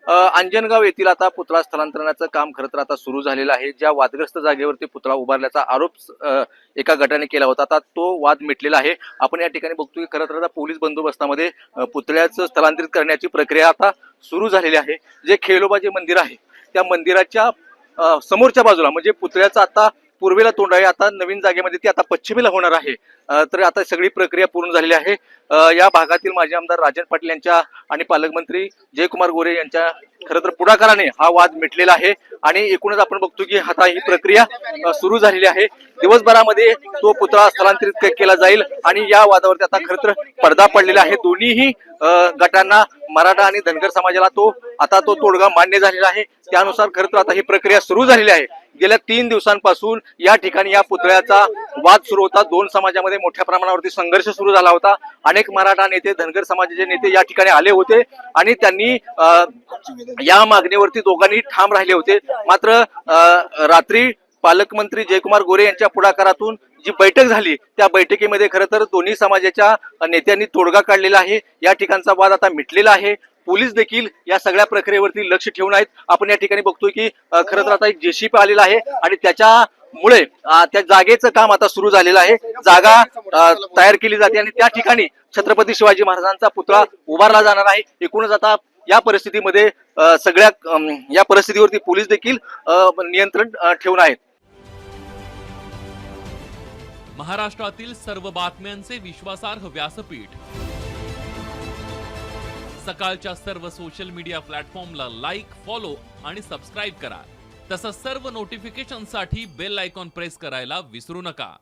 अंजनगाव येथील आता पुतळा स्थलांतरणाचं काम खरं तर आता सुरू झालेलं आहे। ज्या वादग्रस्त जागेवरती पुतळा उभारल्याचा आरोप एका गटाने केला होता, आता तो वाद मिटलेला आहे। आपण या ठिकाणी बघतोय की खरं तर आता पोलीस बंदोबस्तामध्ये पुतळ्याचं स्थलांतरित करण्याची प्रक्रिया आता सुरू झालेली आहे। जे खेलोबा जे मंदिर आहे त्या मंदिराच्या समोरच्या बाजूला म्हणजे पुतळ्याचं आता पूर्वेला तोंड आहे, आता नवीन जागेमध्ये ती आता पश्चिमेला होणार आहे। तर आता सगळी प्रक्रिया पूर्ण झालेली आहे। या भागातील माजी आमदार राजन पाटील यांच्या आणि पालकमंत्री जयकुमार गोरे यांच्या खरं तर पुढाकाराने हा वाद मिटलेला आहे आणि एकूणच आपण बघतो की आता ही प्रक्रिया सुरू झालेली आहे। दिवसभरामध्ये तो पुतळा स्थलांतरित केला जाईल आणि या वादावरती आता खरं तर पडदा पडलेला आहे। दोन्हीही गटांना, मराठा आणि धनगर समाजाला आता तो तोडगा मान्य झालेला आहे। त्यानुसार खरं तर आता ही प्रक्रिया सुरू झालेली आहे। गेल्या 3 दिवसांपासून या ठिकाणी या पुतळ्याचा वाद सुरू होता। दोन समाजामध्ये मोठ्या प्रमाणावरती संघर्ष सुरू झाला होता। अनेक मराठा नेते, धनगर समाजाचे नेते या ठिकाणी आले होते आणि त्यांनी या मागणीवरती दोघांनी ठाम राहिले होते। मात्र रात्री पालकमंत्री जयकुमार गोरे यांच्या पुढाकारातून जी बैठक झाली त्या बैठकीमध्ये खरं तर दोन्ही समाजाच्या नेत्यांनी तोडगा काढलेला आहे। या ठिकाणचा वाद आता मिटलेला आहे। पोलीस देखील या सगळ्या प्रक्रियेवरती लक्ष ठेवून आहेत। आपण या ठिकाणी बघतोय की खरं तर आता एक जेसीबी आलेला आहे आणि त्याच्यामुळे त्या जागेचं काम आता सुरू झालेलं आहे। जागा तयार केली जाते आणि त्या ठिकाणी छत्रपती शिवाजी महाराजांचा पुतळा उभारला जाणार आहे। एकूणच आता या परिस्थितीमध्ये सगळ्या या परिस्थितीवरती पोलीस देखील नियंत्रण ठेवून आहेत। महाराष्ट्रातील सर्व बातम्यांचे विश्वासार्ह व्यासपीठ, सकाळच्या सर्व सोशल मीडिया प्लॅटफॉर्मला लाईक, फॉलो आणि सबस्क्राईब करा। तसंच सर्व नोटिफिकेशनसाठी बेल आयकॉन प्रेस करायला विसरू नका।